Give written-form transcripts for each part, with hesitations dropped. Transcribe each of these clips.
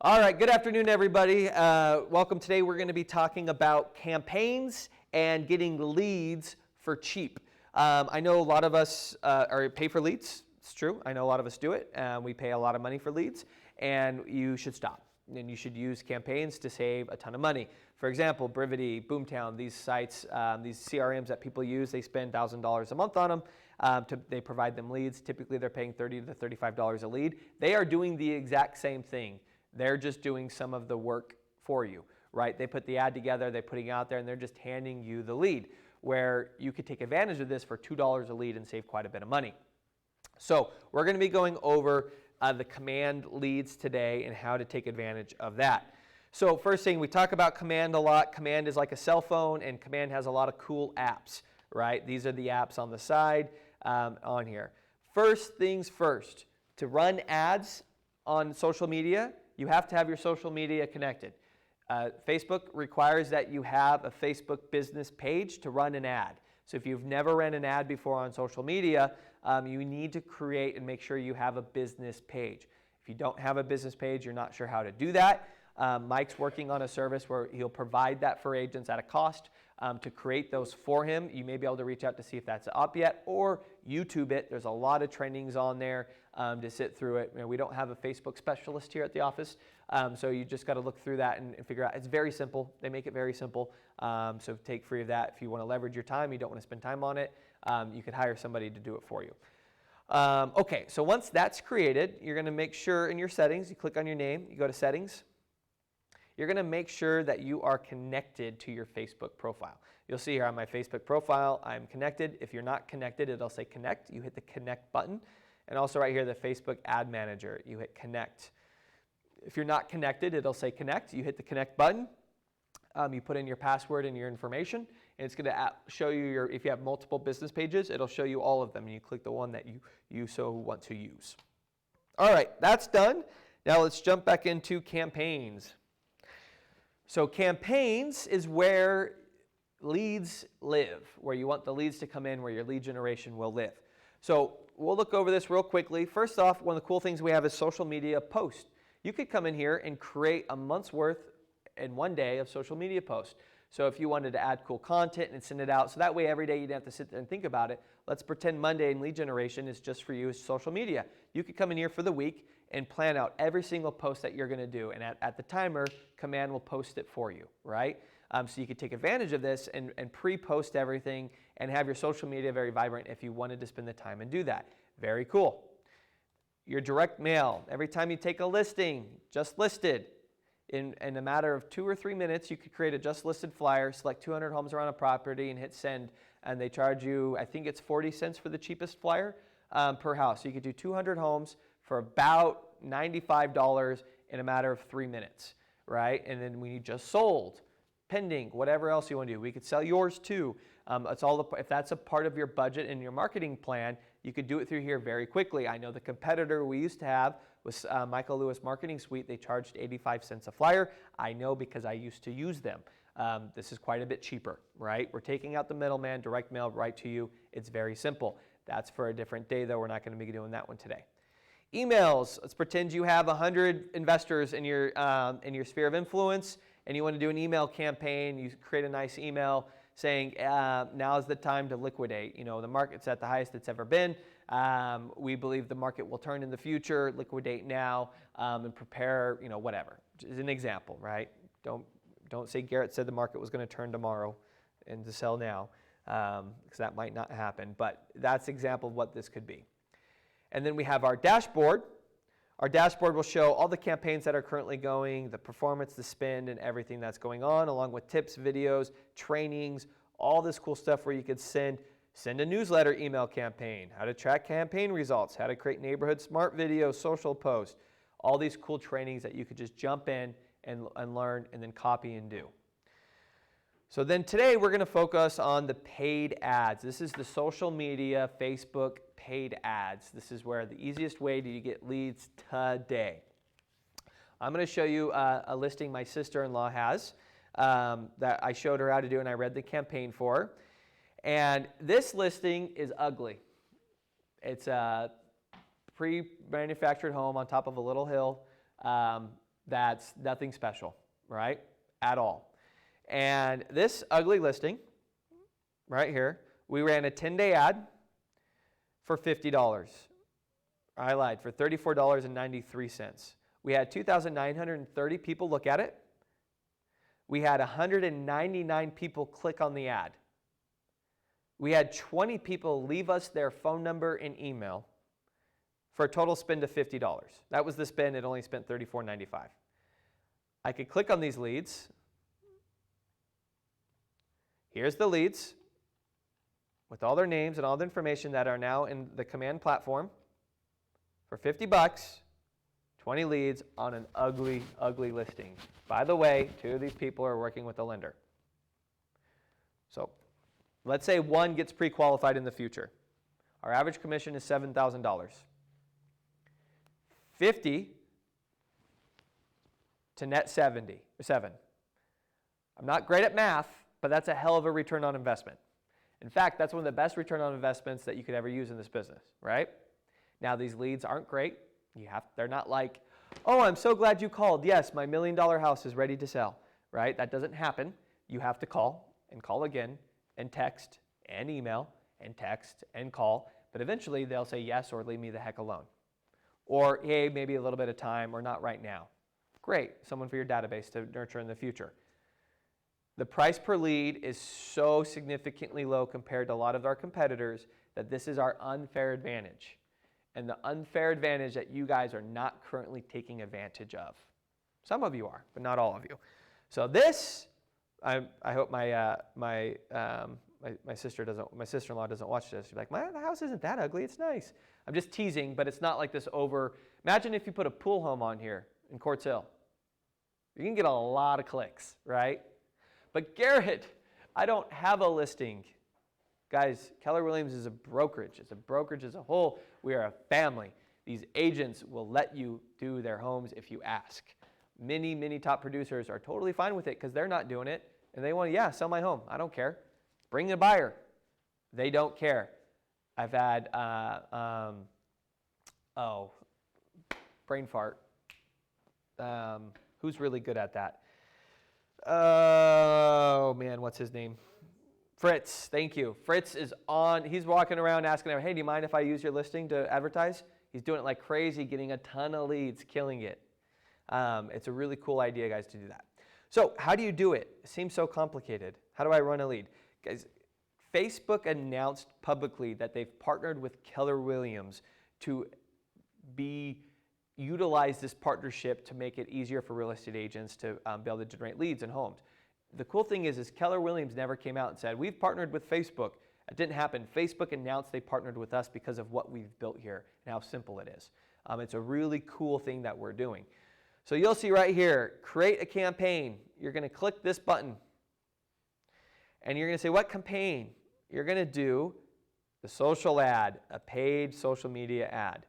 All right, good afternoon, everybody. Welcome. Today we're going to be talking about campaigns and getting leads for cheap. I know a lot of us pay for leads. It's true. I know a lot of us do it. We pay a lot of money for leads, and you should stop. And you should use campaigns to save a ton of money. For example, Brivity, Boomtown, these sites, these CRMs that people use, they spend $1,000 a month on them. They provide them leads. Typically, they're paying $30 to $35 a lead. They are doing the exact same thing. They're just doing some of the work for you, right? They put the ad together, they're putting it out there, and they're just handing you the lead, where you could take advantage of this for $2 a lead and save quite a bit of money. So we're going to be going over the command leads today and how to take advantage of that. So first thing, we talk about command a lot. Command is like a cell phone, and command has a lot of cool apps, right? These are the apps on the side on here. First things first, to run ads on social media, you have to have your social media connected. Facebook requires that you have a Facebook business page to run an ad. So if you've never ran an ad before on social media, you need to create and make sure you have a business page. If you don't have a business page, you're not sure how to do that. Mike's working on a service where he'll provide that for agents at a cost to create those for him. You may be able to reach out to see if that's up yet, or YouTube it. There's a lot of trainings on there to sit through it. You know, we don't have a Facebook specialist here at the office, so you just got to look through that and figure out. It's very simple. They make it very simple, so take free of that. If you want to leverage your time, you don't want to spend time on it, you could hire somebody to do it for you. Okay, so once that's created, you're going to make sure in your settings, you click on your name, you go to settings. You're going to make sure that you are connected to your Facebook profile. You'll see here on my Facebook profile, I'm connected. If you're not connected, it'll say connect. You hit the connect button. And also right here, the Facebook ad manager, you hit connect. If you're not connected, it'll say connect. You hit the connect button. You put in your password and your information, and it's going to show you if you have multiple business pages, it'll show you all of them, and you click the one that you so want to use. All right, that's done. Now let's jump back into campaigns. So campaigns is where leads live, where you want the leads to come in, where your lead generation will live. So we'll look over this real quickly. First off, one of the cool things we have is social media post. You could come in here and create a month's worth in one day of social media posts. So if you wanted to add cool content and send it out, so that way every day you didn't have to sit there and think about it. Let's pretend Monday in lead generation is just for you as social media. You could come in here for the week and plan out every single post that you're going to do. And at the timer, command will post it for you, right? So you could take advantage of this and pre-post everything and have your social media very vibrant if you wanted to spend the time and do that. Very cool. Your direct mail. Every time you take a listing, just listed, in a matter of 2 or 3 minutes, you could create a just listed flyer, select 200 homes around a property, and hit send. And they charge you, I think it's 40 cents for the cheapest flyer per house. So you could do 200 homes for about $95 in a matter of 3 minutes, right? And then when you just sold, pending, whatever else you want to do, we could sell yours too. It's all if that's a part of your budget and your marketing plan, you could do it through here very quickly. I know the competitor we used to have was Michael Lewis Marketing Suite. They charged 85 cents a flyer. I know because I used to use them. This is quite a bit cheaper, right? We're taking out the middleman, direct mail right to you. It's very simple. That's for a different day, though. We're not going to be doing that one today. Emails. Let's pretend you have 100 investors in your sphere of influence, and you want to do an email campaign. You create a nice email saying, now's the time to liquidate. You know, the market's at the highest it's ever been. We believe the market will turn in the future. Liquidate now and prepare, you know, whatever. As an example, right? Don't say Garrett said the market was going to turn tomorrow and to sell now, because that might not happen. But that's an example of what this could be. And then we have our dashboard. Our dashboard will show all the campaigns that are currently going, the performance, the spend, and everything that's going on, along with tips, videos, trainings, all this cool stuff where you could send a newsletter email campaign, how to track campaign results, how to create neighborhood smart videos, social posts, all these cool trainings that you could just jump in and learn and then copy and do. So then today we're going to focus on the paid ads. This is the social media, Facebook paid ads. This is where the easiest way to get leads today. I'm going to show you a listing my sister-in-law has that I showed her how to do and I read the campaign for her. And this listing is ugly. It's a pre-manufactured home on top of a little hill. That's nothing special, right? At all. And this ugly listing right here, we ran a 10-day ad for $50. I lied, for $34.93. We had 2,930 people look at it. We had 199 people click on the ad. We had 20 people leave us their phone number and email for a total spend of $50. That was the spend. It only spent $34.95. I could click on these leads. Here's the leads with all their names and all the information that are now in the command platform for $50, 20 leads on an ugly, ugly listing. By the way, 2 of these people are working with a lender. So let's say 1 gets pre-qualified in the future. Our average commission is $7,000. 50 to net 7. I'm not great at math, but that's a hell of a return on investment. In fact, that's one of the best return on investments that you could ever use in this business, right? Now, these leads aren't great. They're not like, oh, I'm so glad you called. Yes, my $1 million house is ready to sell, right? That doesn't happen. You have to call and call again and text and email and text and call. But eventually, they'll say yes or leave me the heck alone. Or, hey, maybe a little bit of time or not right now. Great, someone for your database to nurture in the future. The price per lead is so significantly low compared to a lot of our competitors that this is our unfair advantage. And the unfair advantage that you guys are not currently taking advantage of. Some of you are, but not all of you. So this, I hope my sister-in-law doesn't watch this. She's like, the house isn't that ugly. It's nice. I'm just teasing, but it's not like this over. Imagine if you put a pool home on here in Quartz Hill. You can get a lot of clicks, right? But Garrett, I don't have a listing. Guys, Keller Williams is a brokerage. It's a brokerage as a whole. We are a family. These agents will let you do their homes if you ask. Many, many top producers are totally fine with it because they're not doing it. And they want to, sell my home. I don't care. Bring a buyer. They don't care. I've had, brain fart. Who's really good at that? Oh, man, what's his name? Fritz, thank you. Fritz is on. He's walking around asking everyone, hey, do you mind if I use your listing to advertise? He's doing it like crazy, getting a ton of leads, killing it. It's a really cool idea, guys, to do that. So how do you do it? It seems so complicated. How do I run a lead? Guys, Facebook announced publicly that they've partnered with Keller Williams to utilize this partnership to make it easier for real estate agents to be able to generate leads and homes. The cool thing is Keller Williams never came out and said, we've partnered with Facebook. It didn't happen. Facebook announced they partnered with us because of what we've built here and how simple it is. It's a really cool thing that we're doing. So you'll see right here, create a campaign. You're going to click this button. And you're going to say, what campaign? You're going to do the social ad, a paid social media ad.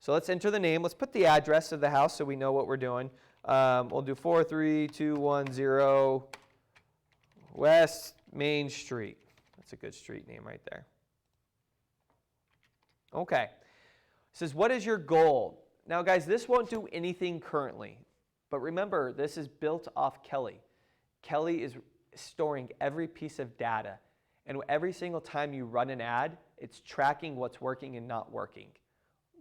So let's enter the name. Let's put the address of the house so we know what we're doing. We'll do 43210 West Main Street. That's a good street name right there. Okay. It says, what is your goal? Now, guys, this won't do anything currently. But remember, this is built off Kelly. Kelly is storing every piece of data. And every single time you run an ad, it's tracking what's working and not working.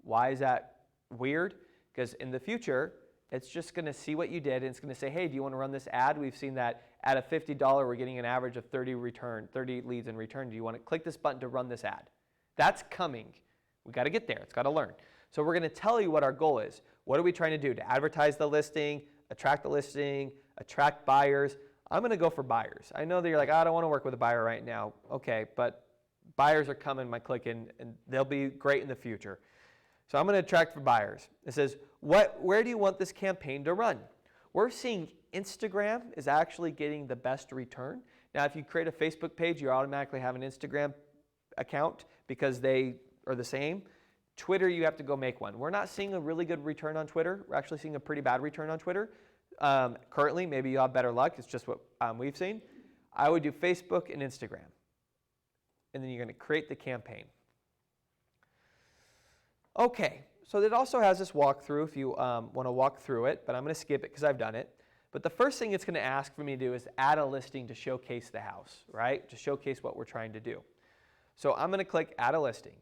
Why is that weird? Because in the future, it's just going to see what you did, and it's going to say, hey, do you want to run this ad? We've seen that at a $50, we're getting an average of 30 leads in return. Do you want to click this button to run this ad? That's coming. We've got to get there. It's got to learn. So we're going to tell you what our goal is. What are we trying to do? To advertise the listing, attract buyers. I'm going to go for buyers. I know that you're like, I don't want to work with a buyer right now. Okay, but buyers are coming by clicking, and they'll be great in the future. So I'm going to attract for buyers. It says, where do you want this campaign to run? We're seeing Instagram is actually getting the best return. Now, if you create a Facebook page, you automatically have an Instagram account because they are the same. Twitter, you have to go make one. We're not seeing a really good return on Twitter. We're actually seeing a pretty bad return on Twitter. Currently, maybe you'll have better luck. It's just what we've seen. I would do Facebook and Instagram. And then you're going to create the campaign. Okay, So it also has this walkthrough if you want to walk through it, but I'm going to skip it because I've done it. But the first thing it's going to ask for me to do is add a listing to showcase the house, right? To showcase what we're trying to do. So I'm going to click add a listing.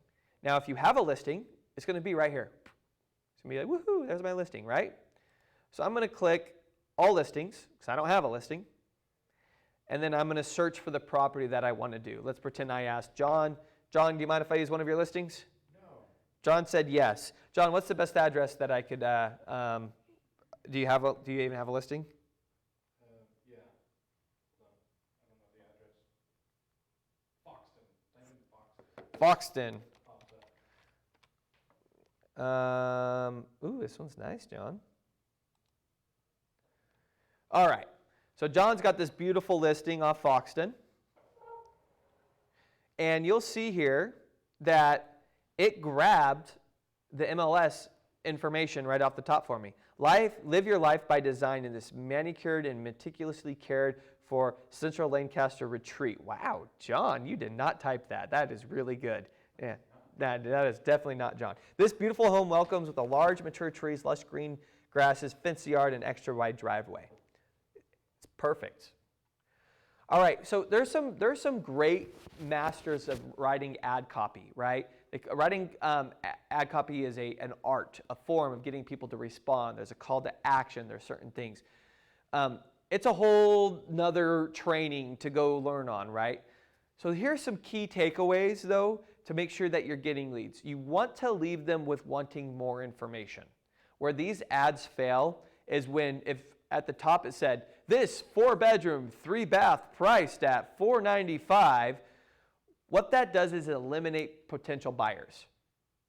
Now, if you have a listing, it's going to be right here. It's going to be like, woohoo, there's my listing, right? So I'm going to click all listings because I don't have a listing. And then I'm going to search for the property that I want to do. Let's pretend I asked John, do you mind if I use one of your listings? No. John said yes. John, what's the best address that I could, do you even have a listing? Yeah. I don't know the address. Foxton. Ooh, this one's nice, John. All right. So John's got this beautiful listing off Foxton. And you'll see here that it grabbed the MLS information right off the top for me. Live your life by design in this manicured and meticulously cared for Central Lancaster retreat. Wow, John, you did not type that. That is really good. Yeah, that is definitely not John. This beautiful home welcomes with a large mature trees, lush green grasses, fenced yard, and extra wide driveway. It's perfect. All right, so there's some great masters of writing ad copy, right? Writing ad copy is an art, a form of getting people to respond. There's a call to action. There's certain things. It's a whole nother training to go learn on, right? So here's some key takeaways, though, to make sure that you're getting leads. You want to leave them with wanting more information. Where these ads fail is when, if at the top it said, this 4-bedroom, 3-bath priced at $495, what that does is eliminate potential buyers.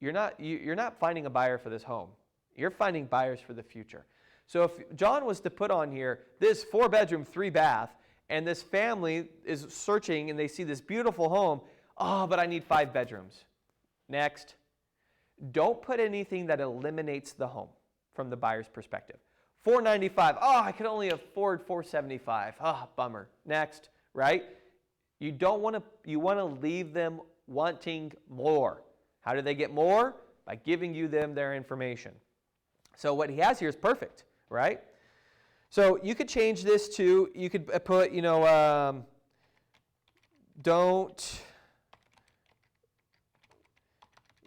You're not finding a buyer for this home. You're finding buyers for the future. So if John was to put on here, this 4-bedroom, 3-bath, and this family is searching and they see this beautiful home, oh, but I need 5 bedrooms. Next. Don't put anything that eliminates the home from the buyer's perspective. $495. Oh, I can only afford $475. Ah, bummer. Next, right? You want to leave them wanting more. How do they get more? By giving you their information. So what he has here is perfect, right? So you could change this to, you could put, don't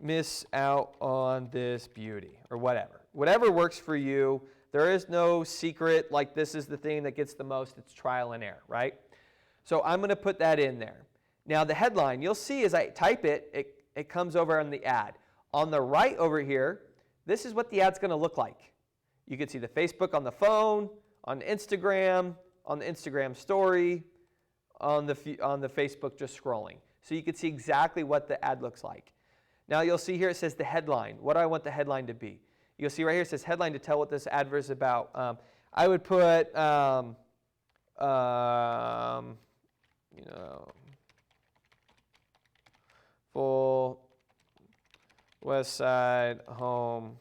miss out on this beauty, or whatever. Whatever works for you. There is no secret, like this is the thing that gets the most. It's trial and error, right? So I'm going to put that in there. Now the headline, you'll see as I type it, it comes over on the ad. On the right over here, this is what the ad's going to look like. You can see the Facebook on the phone, on Instagram, on the Instagram story, on the Facebook just scrolling. So you can see exactly what the ad looks like. Now you'll see here it says the headline. What do I want the headline to be? You'll see right here it says headline to tell what this advert is about. I would put, full West Side home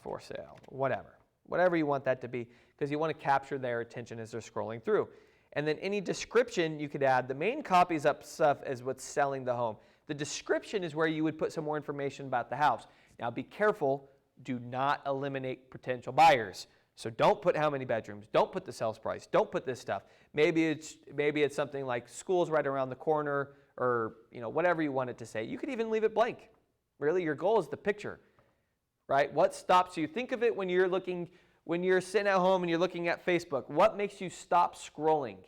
for sale, whatever you want that to be, because you want to capture their attention as they're scrolling through. And then any description you could add. The main copy's up stuff is what's selling the home. The description is where you would put some more information about the house. Now be careful, do not eliminate potential buyers. So don't put how many bedrooms, don't put the sales price, don't put this stuff. Maybe it's something like school's right around the corner, or whatever you want it to say. You could even leave it blank. Really, your goal is the picture, right? What stops you? Think of it when you're sitting at home and you're looking at Facebook. What makes you stop scrolling,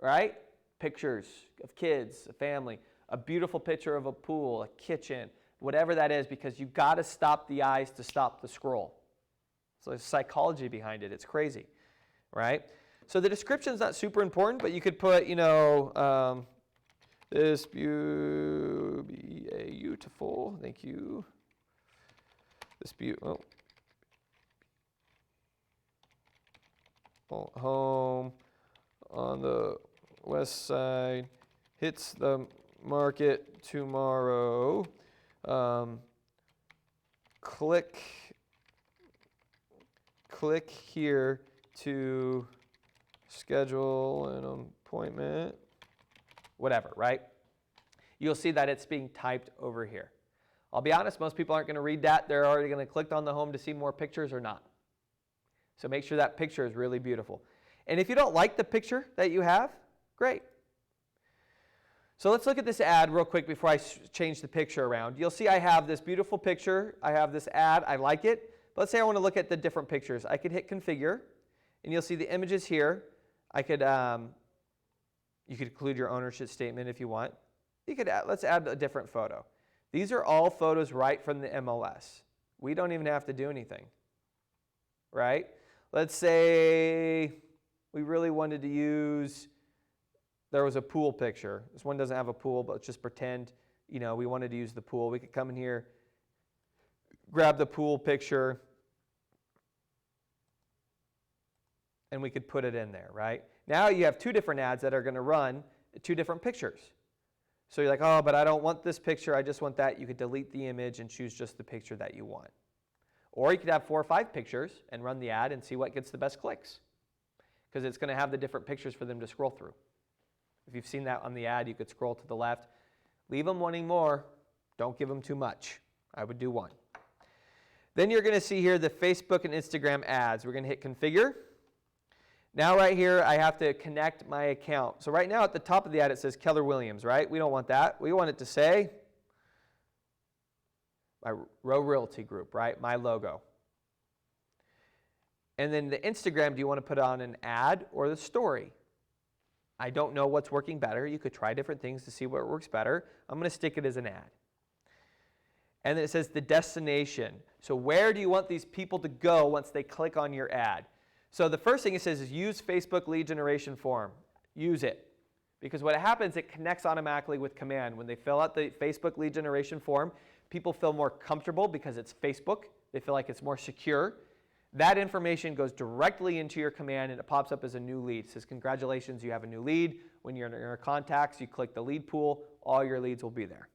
right? Pictures of kids, a family, a beautiful picture of a pool, a kitchen, whatever that is, because you've got to stop the eyes to stop the scroll. So there's psychology behind it. It's crazy, right? So the description's not super important, but you could put, this beautiful, thank you. This home on the west side hits the market tomorrow. Click here to schedule an appointment. Whatever, right? You'll see that it's being typed over here. I'll be honest, most people aren't going to read that. They're already going to click on the home to see more pictures or not. So make sure that picture is really beautiful. And if you don't like the picture that you have, great. So let's look at this ad real quick before I change the picture around. You'll see I have this beautiful picture. I have this ad. I like it. But let's say I want to look at the different pictures. I could hit configure, and you'll see the images here. I could, you could include your ownership statement if you want. You could let's add a different photo. These are all photos right from the MLS. We don't even have to do anything, right? Let's say we really wanted to use, there was a pool picture. This one doesn't have a pool, but let's just pretend, we wanted to use the pool. We could come in here, grab the pool picture, and we could put it in there, right? Now you have two different ads that are going to run two different pictures. So you're like, oh, but I don't want this picture. I just want that. You could delete the image and choose just the picture that you want. Or you could have 4 or 5 pictures and run the ad and see what gets the best clicks, because it's going to have the different pictures for them to scroll through. If you've seen that on the ad, you could scroll to the left. Leave them wanting more. Don't give them too much. I would do 1. Then you're going to see here the Facebook and Instagram ads. We're going to hit configure. Now right here, I have to connect my account. So right now at the top of the ad, it says Keller Williams, right? We don't want that. We want it to say my Row Realty Group, right? My logo. And then the Instagram, do you want to put on an ad or the story? I don't know what's working better. You could try different things to see what works better. I'm going to stick it as an ad. And then it says the destination. So where do you want these people to go once they click on your ad? So the first thing it says is use Facebook lead generation form. Use it. Because what happens, it connects automatically with command. When they fill out the Facebook lead generation form, people feel more comfortable because it's Facebook. They feel like it's more secure. That information goes directly into your command and it pops up as a new lead. It says, congratulations, you have a new lead. When you're in your contacts, you click the lead pool, all your leads will be there.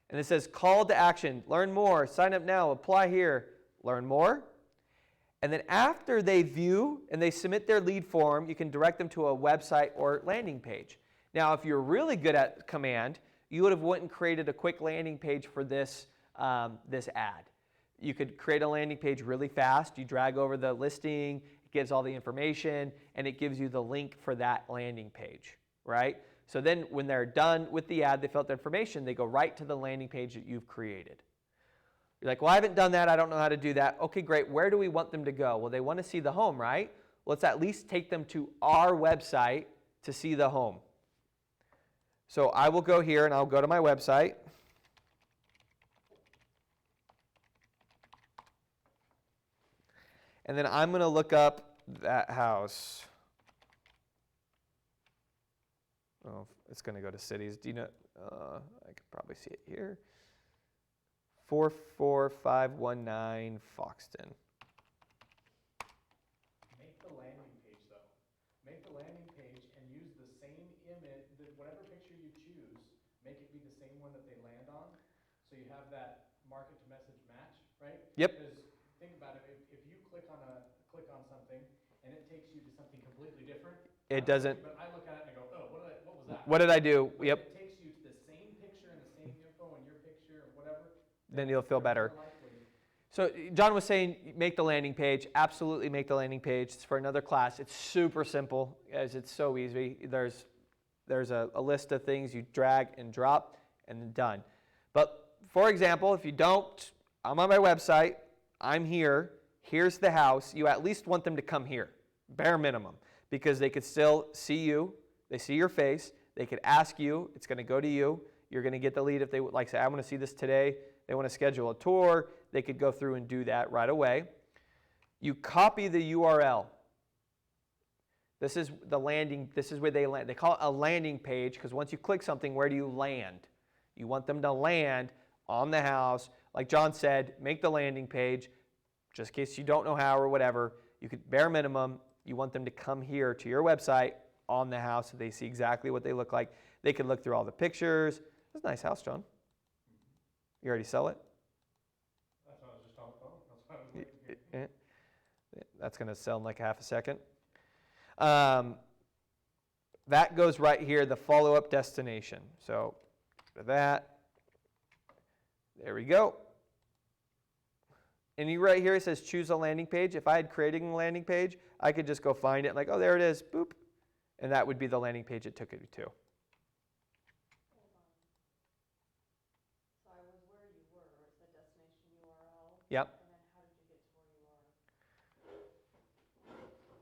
And it says call to action, learn more, sign up now, apply here, learn more. And then after they view and they submit their lead form, you can direct them to a website or landing page. Now, if you're really good at command, you would have went and created a quick landing page for this ad. You could create a landing page really fast. You drag over the listing, it gives all the information, and it gives you the link for that landing page, right? So then when they're done with the ad, they fill out the information, they go right to the landing page that you've created. You're like, well, I haven't done that. I don't know how to do that. Okay, great. Where do we want them to go? Well, they want to see the home, right? Let's at least take them to our website to see the home. So I will go here and I'll go to my website. And then I'm going to look up that house. Oh, it's going to go to cities. Do you know? I could probably see it here. 44519 Foxton. Make the landing page though. Make the landing page and use the same image, whatever picture you choose, make it be the same one that they land on. So you have that market to message match, right? Yep. Because think about it, if you click on something and it takes you to something completely different. It doesn't. But I look at it and I go, oh, what was that? What did I do? But Yep. if it takes you to the same picture and the same info and your picture and whatever, Then you'll feel better. So John was saying make the landing page. Absolutely make the landing page. It's for another class. It's super simple, as it's so easy. There's a list of things you drag and drop and then done. But for example, if you don't, I'm on my website. I'm here. Here's the house. You at least want them to come here, bare minimum, because they could still see you. They see your face. They could ask you. It's going to go to you. You're going to get the lead if they would like say, I want to see this today. They want to schedule a tour. They could go through and do that right away. You copy the URL. This is the landing. This is where they land. They call it a landing page because once you click something, where do you land? You want them to land on the house. Like John said, make the landing page. Just in case you don't know how or whatever, you could bare minimum, you want them to come here to your website on the house so they see exactly what they look like. They can look through all the pictures. That's a nice house, John. You already sell it? That's what I was just on the phone. That's what I was waiting here. That's going to sell in like half a second. That goes right here, the follow-up destination. So that, There we go. And you right here, it says choose a landing page. If I had created a landing page, I could just go find it, like, oh, there it is, boop. And that would be the landing page it took you to. Hold on. So I was where you were, where it said destination URL. Yep. And then how did you get to where you are?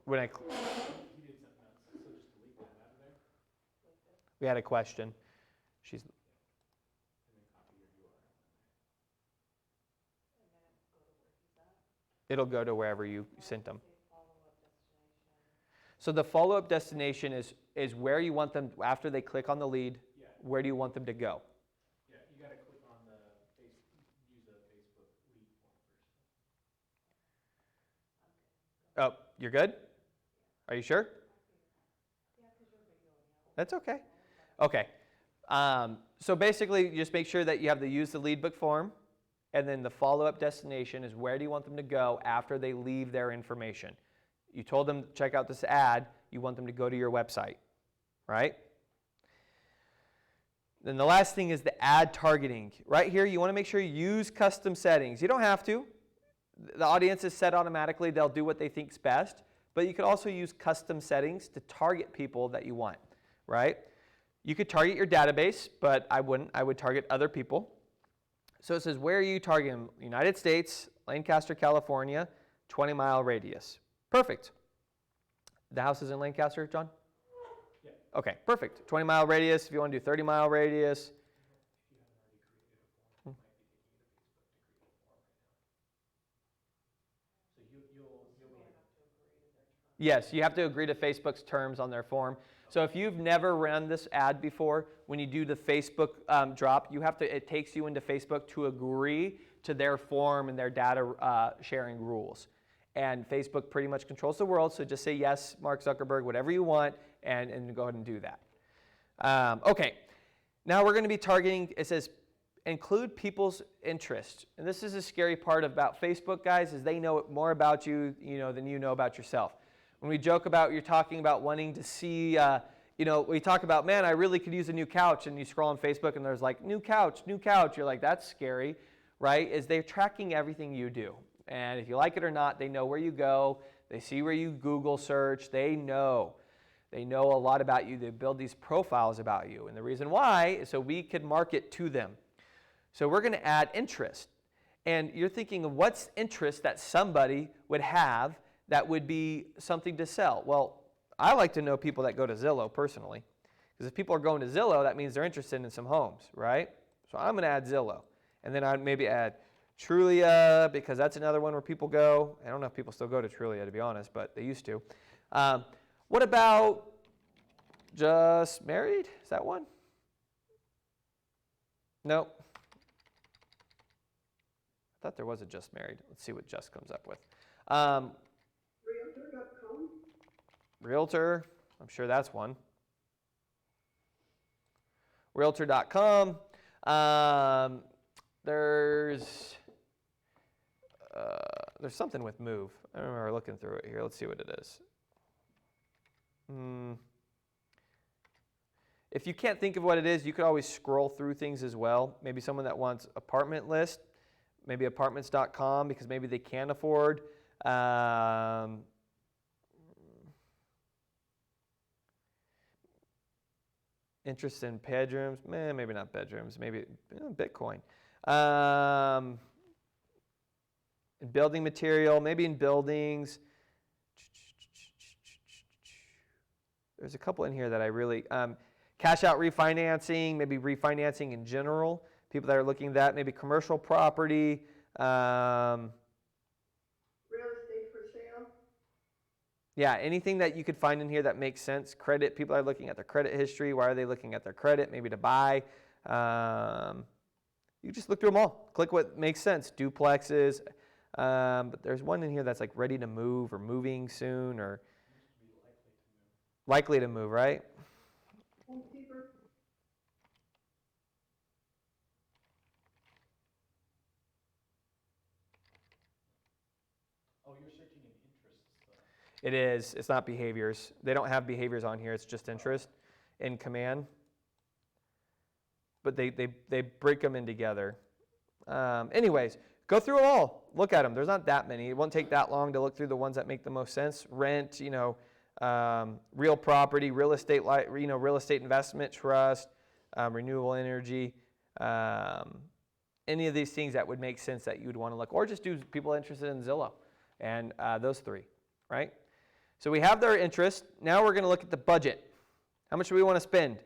When He did something else, so just delete that out of there, With this? we had a question. She's and then copy your URL in there. And then it go to where he's at? It'll go to wherever you sent them. Say follow-up destination. So the follow-up destination is where you want them, after they click on the lead, Yeah, where do you want them to go? yeah, you gotta click on the use the Facebook lead form first. Oh, you're good? Are you sure? Yeah, because you're videoing out. That's okay. Okay. So basically, you just make sure that you have the use the lead book form, and then the follow-up destination is where do you want them to go after they leave their information. You told them to check out this ad, you want them to go to your website, right? Then the last thing is the ad targeting. Right here, you want to make sure you use custom settings. You don't have to. The audience is set automatically. They'll do what they think's best. But you could also use custom settings to target people that you want, right? You could target your database, but I wouldn't. I would target other people. So it says, where are you targeting? United States, Lancaster, California, 20-mile radius. Perfect. The house is in Lancaster, John? Yeah. Okay, perfect. 20-mile radius. If you want to do 30-mile radius. If you haven't already created a form, it might be taking you to Facebook to create a form right now. So you'll be They have to agree to their terms. Yes, you have to agree to Facebook's terms on their form. So if you've never run this ad before, when you do the Facebook drop, it takes you into Facebook to agree to their form and their data sharing rules. And Facebook pretty much controls the world, so just say yes, Mark Zuckerberg, whatever you want, and go ahead and do that. Okay, now we're going to be targeting, it says, include people's interest. And this is a scary part about Facebook, guys, is they know more about you, than you know about yourself. When we joke about, you're talking about wanting to see, we talk about, man, I really could use a new couch, and you scroll on Facebook, and there's like, new couch. You're like, that's scary, right? Is they're tracking everything you do. And if you like it or not, they know where you go. They see where you Google search. They know a lot about you. They build these profiles about you. And the reason why is so we can market to them. So we're going to add interest. And you're thinking of what's interest that somebody would have that would be something to sell. Well, I like to know people that go to Zillow personally. Because if people are going to Zillow, that means they're interested in some homes, right? So I'm going to add Zillow. And then I'd maybe add Trulia, because that's another one where people go. I don't know if people still go to Trulia, to be honest, but they used to. What about Just Married? Is that one? Nope. I thought there was a Just Married. Let's see what Just comes up with. Realtor.com? Realtor, I'm sure that's one. Realtor.com. There's something with move. I remember looking through it here. Let's see what it is. If you can't think of what it is, you could always scroll through things as well. Maybe someone that wants apartment list, maybe apartments.com because maybe they can't afford. Interest in bedrooms, maybe not bedrooms, maybe Bitcoin. In building material, maybe in buildings. There's a couple in here that I really, cash out refinancing, maybe refinancing in general. People that are looking at that, maybe commercial property. Real estate for sale? Yeah, anything that you could find in here that makes sense. Credit, people are looking at their credit history. Why are they looking at their credit? Maybe to buy. You just look through them all. Click what makes sense. Duplexes. But there's one in here that's like ready to move or moving soon or likely to move, right? Home keeper? Oh, you're searching in interests though. It is. It's not behaviors. They don't have behaviors on here. It's just interest in command. But they break them in together. Anyways, go through them all. Look at them. There's not that many. It won't take that long to look through the ones that make the most sense. Rent, real property, real estate, real estate investment trust, renewable energy, any of these things that would make sense that you would want to look, or just do people interested in Zillow, and those three, right? So we have their interest. Now we're going to look at the budget. How much do we want to spend?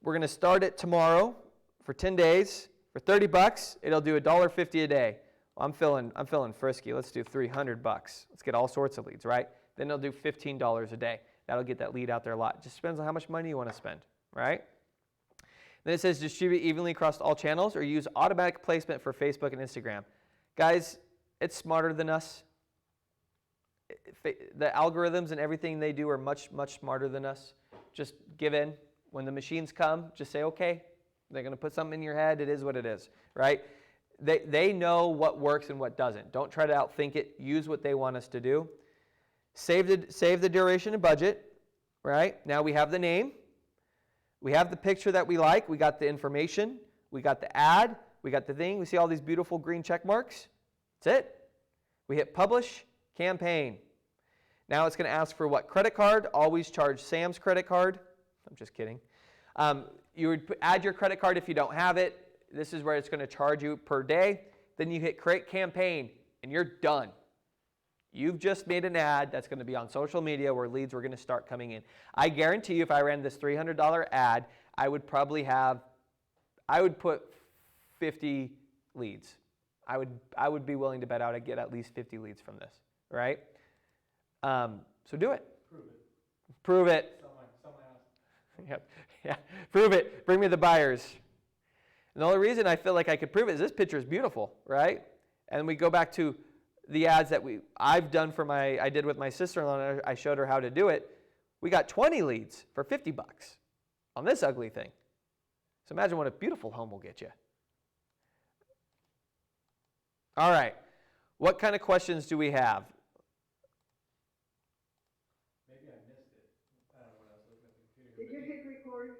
We're going to start it tomorrow for 10 days. For $30, it'll do $1.50 a day. Well, I'm feeling frisky. Let's do $300. Let's get all sorts of leads, right? Then it'll do $15 a day. That'll get that lead out there a lot. Just depends on how much money you want to spend, right? Then it says distribute evenly across all channels or use automatic placement for Facebook and Instagram. Guys, it's smarter than us. The algorithms and everything they do are much, much smarter than us. Just give in. When the machines come, just say, okay. They're going to put something in your head. It is what it is, right? They know what works and what doesn't. Don't try to outthink it. Use what they want us to do. Save the duration and budget, right? Now we have the name. We have the picture that we like. We got the information. We got the ad. We got the thing. We see all these beautiful green check marks. That's it. We hit publish, campaign. Now it's going to ask for what? Credit card. Always charge Sam's credit card. I'm just kidding. You would add your credit card if you don't have it. This is where it's going to charge you per day. Then you hit create campaign, and you're done. You've just made an ad that's going to be on social media where leads were going to start coming in. I guarantee you if I ran this $300 ad, I would put 50 leads. I would be willing to bet I'd get at least 50 leads from this, right? So do it. Prove it. Yep. Yeah. Prove it. Bring me the buyers. And the only reason I feel like I could prove it is this picture is beautiful, right? And we go back to the ads that I've done I did with my sister-in-law. I showed her how to do it. We got 20 leads for $50 on this ugly thing. So imagine what a beautiful home will get you. All right. What kind of questions do we have? Maybe I missed it when I was looking at the computer. Did you hit record?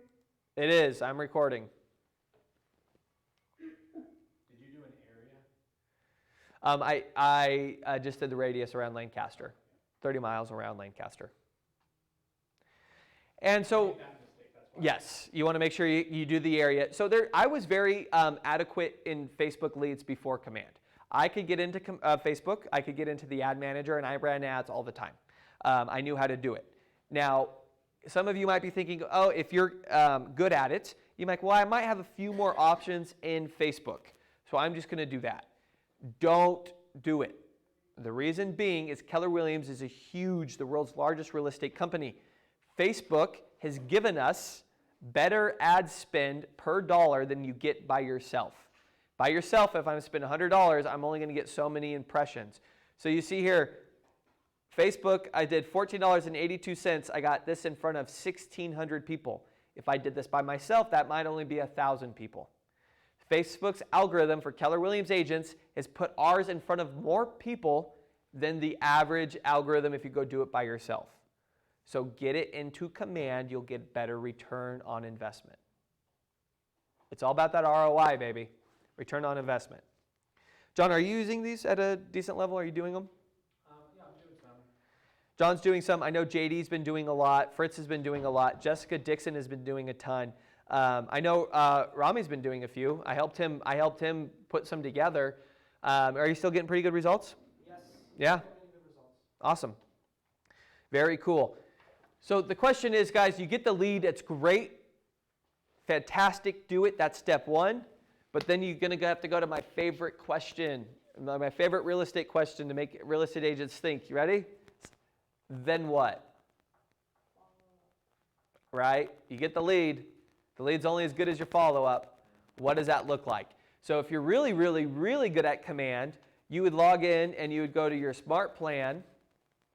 It is. I'm recording. Did you do an area? I just did the radius around Lancaster, 30 miles around Lancaster. And so, yes, you want to make sure you do the area. So I was very adequate in Facebook leads before Command. I could get into Facebook, I could get into the ad manager, and I ran ads all the time. I knew how to do it. Now, some of you might be thinking, oh, if you're good at it, you might, well, I might have a few more options in Facebook. So I'm just going to do that. Don't do it. The reason being is Keller Williams is the world's largest real estate company. Facebook has given us better ad spend per dollar than you get by yourself. By yourself, if I'm spending $100, I'm only going to get so many impressions. So you see here, Facebook, I did $14.82. I got this in front of 1,600 people. If I did this by myself, that might only be 1,000 people. Facebook's algorithm for Keller Williams agents has put ours in front of more people than the average algorithm if you go do it by yourself. So get it into Command, you'll get better return on investment. It's all about that ROI, baby. Return on investment. John, are you using these at a decent level? Are you doing them? Yeah, I'm doing some. John's doing some. I know JD's been doing a lot. Fritz has been doing a lot. Jessica Dixon has been doing a ton. I know Rami's been doing a few. I helped him put some together. Are you still getting pretty good results? Yes. Yeah? Getting good results. Awesome. Very cool. So the question is, guys, you get the lead. It's great. Fantastic. Do it. That's step one. But then you're going to have to go to my favorite question, my favorite real estate question to make real estate agents think. You ready? Then what? Right? You get the lead. The lead's only as good as your follow-up. What does that look like? So if you're really, really, really good at Command, you would log in and you would go to your smart plan.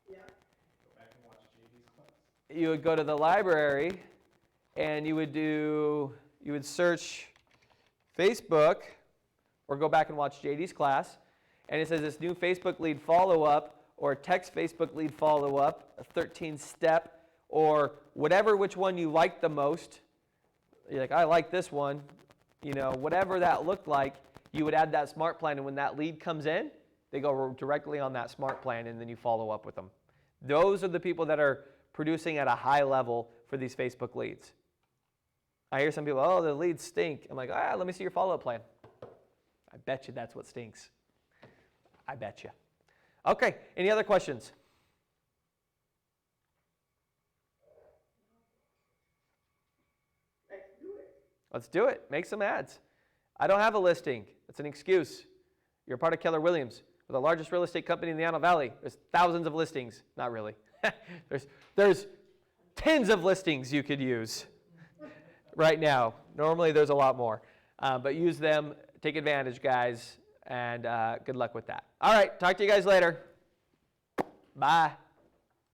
Yeah. Go back and watch JD's class. You would go to the library and you would search Facebook, or go back and watch JD's class, and it says this new Facebook lead follow-up, or text Facebook lead follow-up, a 13-step, or which one you like the most. You're like, I like this one. Whatever that looked like, you would add that smart plan, and when that lead comes in, they go directly on that smart plan, and then you follow up with them. Those are the people that are producing at a high level for these Facebook leads. I hear some people, oh, the leads stink. I'm like, let me see your follow-up plan. I bet you that's what stinks. I bet you. Okay, any other questions? Let's do it. Let's do it. Make some ads. I don't have a listing. That's an excuse. You're part of Keller Williams. We're the largest real estate company in the Antelope Valley. There's thousands of listings. Not really. there's tens of listings you could use right now. Normally there's a lot more. But use them. Take advantage, guys. And good luck with that. All right. Talk to you guys later. Bye.